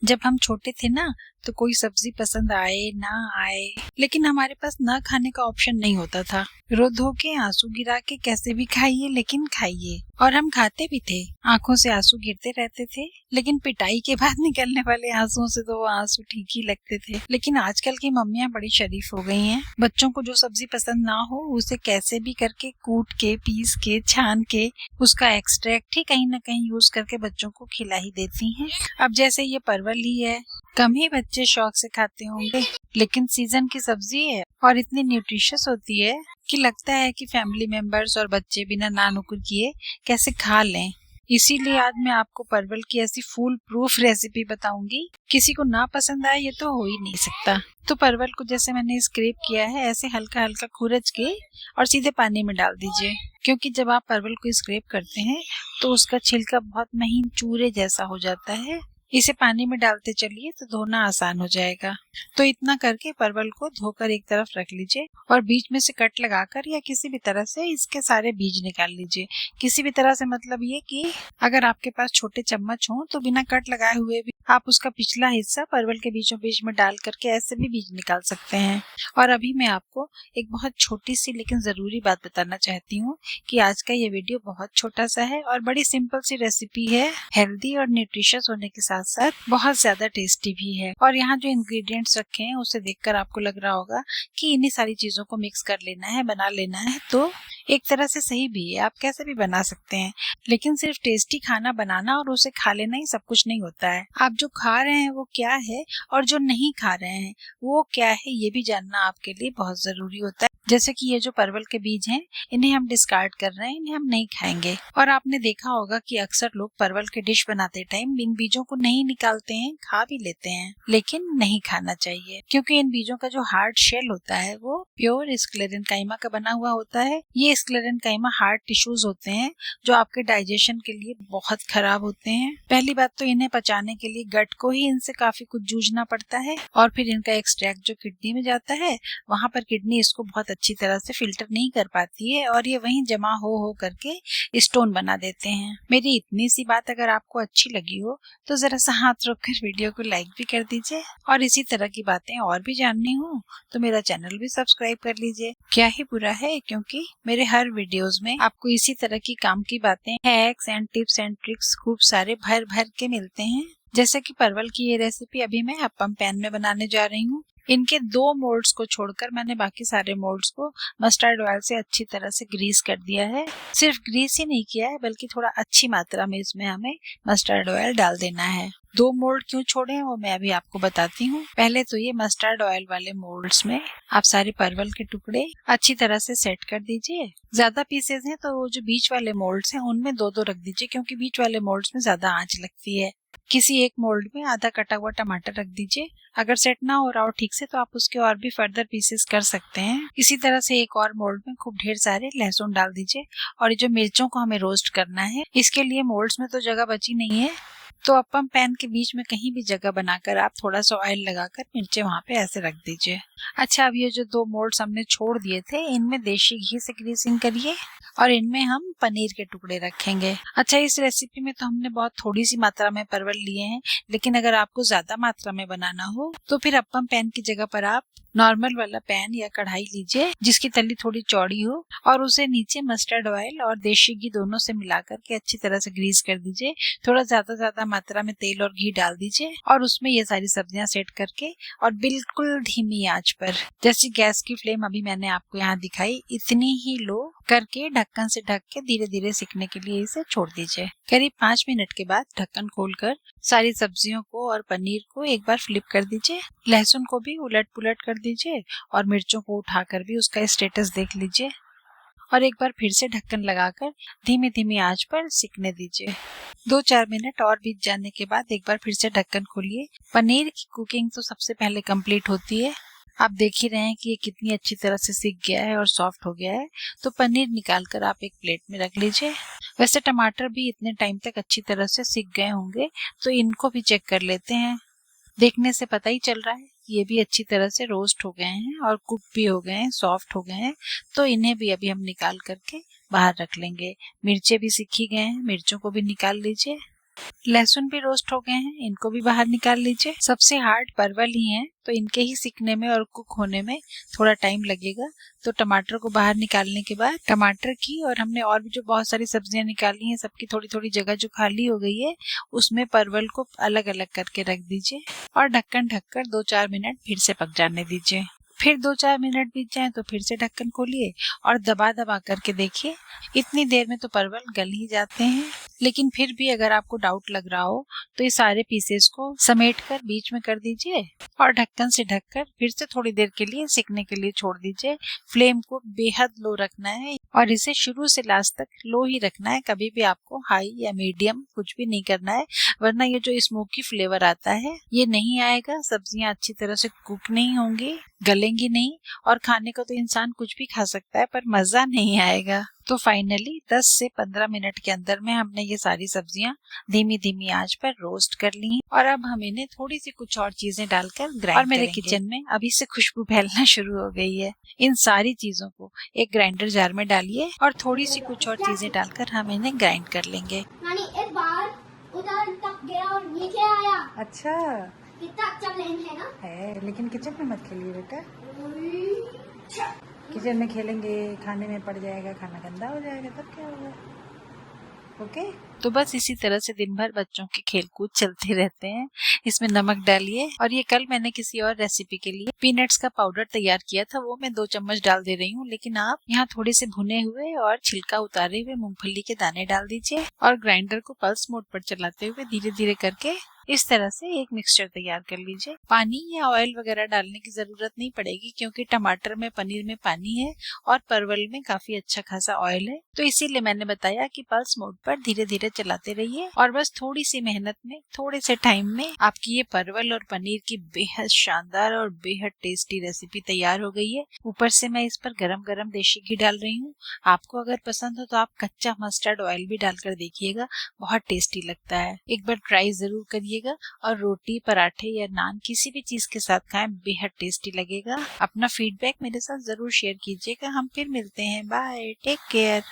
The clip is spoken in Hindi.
जब हम छोटे थे ना तो कोई सब्जी पसंद आए ना आए, लेकिन हमारे पास ना खाने का ऑप्शन नहीं होता था। रो धो के आंसू गिरा के कैसे भी खाइए, लेकिन खाइए। और हम खाते भी थे। आंखों से आंसू गिरते रहते थे, लेकिन पिटाई के बाद निकलने वाले आंसुओं से तो वो आंसू ठीक ही लगते थे। लेकिन आजकल की मम्मियां बड़ी शरीफ हो गई हैं। बच्चों को जो सब्जी पसंद ना हो उसे कैसे भी करके कूट के, पीस के, छान के, उसका एक्सट्रैक्ट ही कहीं ना कहीं यूज करके बच्चों को खिला ही देती हैं। अब जैसे ये परवल ही है, कम ही बच्चे शौक से खाते होंगे, लेकिन सीजन की सब्जी है और इतनी न्यूट्रिशियस होती है कि लगता है कि फैमिली मेंबर्स और बच्चे बिना नानुकुर किए कैसे खा लें। इसीलिए आज मैं आपको परवल की ऐसी फूल प्रूफ रेसिपी बताऊंगी, किसी को ना पसंद आए ये तो हो ही नहीं सकता। तो परवल को जैसे मैंने स्क्रैप किया है ऐसे हल्का हल्का खुरच के और सीधे पानी में डाल दीजिए, क्योंकि जब आप परवल को स्क्रैप करते हैं तो उसका छिलका बहुत महीन चूरे जैसा हो जाता है। इसे पानी में डालते चलिए तो धोना आसान हो जाएगा। तो इतना करके परवल को धोकर एक तरफ रख लीजिए और बीच में से कट लगाकर या किसी भी तरह से इसके सारे बीज निकाल लीजिए। किसी भी तरह से मतलब ये कि अगर आपके पास छोटे चम्मच हो तो बिना कट लगाए हुए भी आप उसका पिछला हिस्सा परवल के बीचों बीच में डाल करके ऐसे भी बीज निकाल सकते हैं। और अभी मैं आपको एक बहुत छोटी सी लेकिन जरूरी बात बताना चाहती हूँ कि आज का ये वीडियो बहुत छोटा सा है और बड़ी सिंपल सी रेसिपी है। हेल्दी और न्यूट्रिशियस होने के साथ साथ बहुत ज्यादा टेस्टी भी है। और यहाँ जो इंग्रेडिएंट्स रखे हैं उसे देखकर आपको लग रहा होगा कि इन्हीं सारी चीजों को मिक्स कर लेना है, बना लेना है, तो एक तरह से सही भी है, आप कैसे भी बना सकते हैं। लेकिन सिर्फ टेस्टी खाना बनाना और उसे खा लेना ही सब कुछ नहीं होता है। आप जो खा रहे हैं वो क्या है और जो नहीं खा रहे हैं वो क्या है, ये भी जानना आपके लिए बहुत जरूरी होता है। जैसे कि ये जो परवल के बीज हैं इन्हें हम डिस्कार्ड कर रहे हैं, इन्हें हम नहीं खाएंगे। और आपने देखा होगा कि अक्सर लोग परवल के डिश बनाते टाइम इन बीजों को नहीं निकालते हैं, खा भी लेते हैं, लेकिन नहीं खाना चाहिए, क्योंकि इन बीजों का जो हार्ड शेल होता है वो प्योर स्क्लेरेंकाइमा का बना हुआ होता है। ये स्क्लेरेंकाइमा हार्ड टिश्यूज होते हैं जो आपके डाइजेशन के लिए बहुत खराब होते हैं। पहली बात तो इन्हें पचाने के लिए गट को ही इनसे काफी कुछ जूझना पड़ता है, और फिर इनका एक्सट्रैक्ट जो किडनी में जाता है वहां पर किडनी इसको बहुत अच्छी तरह से फिल्टर नहीं कर पाती है और ये वहीं जमा हो करके स्टोन बना देते हैं। मेरी इतनी सी बात अगर आपको अच्छी लगी हो तो जरा सा हाथ रोककर वीडियो को लाइक भी कर दीजिए, और इसी तरह की बातें और भी जाननी हो तो मेरा चैनल भी सब्सक्राइब कर लीजिए। क्या ही बुरा है, क्योंकि मेरे हर वीडियोस में आपको इसी तरह की काम की बातें, hacks and tips and tricks खूब सारे भर भर के मिलते हैं। जैसे कि परवल की ये रेसिपी अभी मैं अप्पम पैन में बनाने जा रही हूँ। इनके 2 मोल्ड्स को छोड़कर मैंने बाकी सारे मोल्ड्स को मस्टर्ड ऑयल से अच्छी तरह से ग्रीस कर दिया है। सिर्फ ग्रीस ही नहीं किया है बल्कि थोड़ा अच्छी मात्रा में इसमें हमें मस्टर्ड ऑयल डाल देना है। 2 मोल्ड क्यों छोड़े वो मैं अभी आपको बताती हूँ। पहले तो ये मस्टर्ड ऑयल वाले मोल्ड्स में आप सारे परवल के टुकड़े अच्छी तरह से सेट कर दीजिए। ज्यादा पीसेज हैं तो वो जो बीच वाले मोल्ड्स हैं उनमें 2-2 रख दीजिए, क्योंकि बीच वाले मोल्ड्स में ज्यादा आंच लगती है। किसी एक मोल्ड में आधा कटा हुआ टमाटर रख दीजिए। अगर सेट ना हो रहा हो ठीक से तो आप उसके और भी फर्दर पीसेस कर सकते हैं। इसी तरह से एक और मोल्ड में खूब ढेर सारे लहसुन डाल दीजिए। और ये जो मिर्चों को हमें रोस्ट करना है, इसके लिए मोल्ड्स में तो जगह बची नहीं है, तो अप्पम पैन के बीच में कहीं भी जगह बनाकर आप थोड़ा सा ऑयल लगाकर मिर्चे वहां पे ऐसे रख दीजिए। अच्छा, अब ये जो 2 मोल्ड्स हमने छोड़ दिए थे इनमें देशी घी से ग्रीसिंग करिए और इनमें हम पनीर के टुकड़े रखेंगे। अच्छा, इस रेसिपी में तो हमने बहुत थोड़ी सी मात्रा में परवल लिए हैं, लेकिन अगर आपको ज्यादा मात्रा में बनाना हो तो फिर अप्पम पैन की जगह पर आप नॉर्मल वाला पैन या कढ़ाई लीजिए जिसकी तली थोड़ी चौड़ी हो, और उसे नीचे मस्टर्ड ऑयल और देशी घी दोनों से मिलाकर के अच्छी तरह से ग्रीस कर दीजिए। थोड़ा ज्यादा मात्रा में तेल और घी डाल दीजिए और उसमें ये सारी सब्जियां सेट करके और बिल्कुल धीमी आंच पर, जैसी गैस की फ्लेम अभी मैंने आपको यहाँ दिखाई, इतनी ही लो करके ढक्कन से ढक के धीरे धीरे सिकने के लिए इसे छोड़ दीजिए। करीब 5 मिनट के बाद ढक्कन खोलकर सारी सब्जियों को और पनीर को एक बार फ्लिप कर दीजिए। लहसुन को भी उलट पुलट कर दीजिए और मिर्चों को उठाकर भी उसका स्टेटस देख लीजिए, और एक बार फिर से ढक्कन लगाकर धीमी धीमी आंच पर सिकने दीजिए। 2-4 मिनट और बीत जाने के बाद एक बार फिर से ढक्कन खोलिए। पनीर की कुकिंग तो सबसे पहले कंप्लीट होती है। आप देख ही रहे हैं कि ये कितनी अच्छी तरह से सिक गया है और सॉफ्ट हो गया है। तो पनीर निकालकर आप एक प्लेट में रख लीजिए। वैसे टमाटर भी इतने टाइम तक अच्छी तरह से सिक गए होंगे, तो इनको भी चेक कर लेते हैं। देखने से पता ही चल रहा है ये भी अच्छी तरह से रोस्ट हो गए हैं और कुक भी हो गए हैं, सॉफ्ट हो गए हैं। तो इन्हें भी अभी हम निकाल करके बाहर रख लेंगे। मिर्चे भी सिक ही गए हैं, मिर्चों को भी निकाल लीजिए। लहसुन भी रोस्ट हो गए हैं, इनको भी बाहर निकाल लीजिए। सबसे हार्ड परवल ही है, तो इनके ही सिकने में और कुक होने में थोड़ा टाइम लगेगा। तो टमाटर को बाहर निकालने के बाद टमाटर की और हमने और भी जो बहुत सारी सब्जियां निकाली हैं, सबकी थोड़ी थोड़ी जगह जो खाली हो गई है उसमें परवल को अलग अलग करके रख दीजिए और ढक्कन ढककर 2-4 मिनट फिर से पक जाने दीजिए। फिर 2-4 मिनट बीत जाए तो फिर से ढक्कन खोलिए और दबा दबा करके देखिए। इतनी देर में तो परवल गल ही जाते हैं, लेकिन फिर भी अगर आपको डाउट लग रहा हो तो ये सारे पीसेस को समेट कर बीच में कर दीजिए और ढक्कन से ढककर फिर से थोड़ी देर के लिए सिकने के लिए छोड़ दीजिए। फ्लेम को बेहद लो रखना है और इसे शुरू से लास्ट तक लो ही रखना है, कभी भी आपको हाई या मीडियम कुछ भी नहीं करना है, वरना ये जो स्मोकी फ्लेवर आता है ये नहीं आएगा। सब्जियां अच्छी तरह से कुक नहीं होंगी, गलेंगी नहीं, और खाने को तो इंसान कुछ भी खा सकता है पर मजा नहीं आएगा। तो फाइनली 10 से 15 मिनट के अंदर में हमने ये सारी सब्जियां धीमी धीमी आंच पर रोस्ट कर ली और अब हम इन्हें थोड़ी सी कुछ और चीजें डालकर ग्राइंड और मेरे किचन में अभी से खुशबू फैलना शुरू हो गई है। इन सारी चीजों को एक ग्राइंडर जार में डालिए और थोड़ी सी कुछ और चीजें डालकर हम इन्हें ग्राइंड कर लेंगे। नानी एक बार उधर तक गया और नीचे आया। अच्छा कितना अच्छा प्लान है ना? है, लेकिन किचन में मत खेलिए बेटा। किचन में खेलेंगे खाने में पड़ जाएगा, खाना गंदा हो जाएगा, तब क्या होगा। ओके तो बस इसी तरह से दिन भर बच्चों के खेलकूद चलते रहते हैं। इसमें नमक डालिए और ये कल मैंने किसी और रेसिपी के लिए पीनट्स का पाउडर तैयार किया था, वो मैं 2 चम्मच डाल दे रही हूँ, लेकिन आप यहाँ थोड़े से भुने हुए और छिलका उतारे हुए मूंगफली के दाने डाल दीजिए और ग्राइंडर को पल्स मोड पर चलाते हुए धीरे धीरे करके इस तरह से एक मिक्सचर तैयार कर लीजिए। पानी या ऑयल वगैरह डालने की जरूरत नहीं पड़ेगी क्योंकि टमाटर में, पनीर में पानी है और परवल में काफी अच्छा खासा ऑयल है, तो इसीलिए मैंने बताया कि पल्स मोड पर धीरे धीरे चलाते रहिए और बस थोड़ी सी मेहनत में, थोड़े से टाइम में आपकी ये परवल और पनीर की बेहद शानदार और बेहद टेस्टी रेसिपी तैयार हो गई है। ऊपर से मैं इस पर गरम गरम देशी घी डाल रही हूँ। आपको अगर पसंद हो तो आप कच्चा मस्टर्ड ऑयल भी डालकर देखिएगा, बहुत टेस्टी लगता है। एक बार ट्राई जरूर करिएगा और रोटी, पराठे या नान किसी भी चीज के साथ खाएं, बेहद टेस्टी लगेगा। अपना फीडबैक मेरे साथ जरूर शेयर कीजिएगा। हम फिर मिलते हैं। Bye, take care.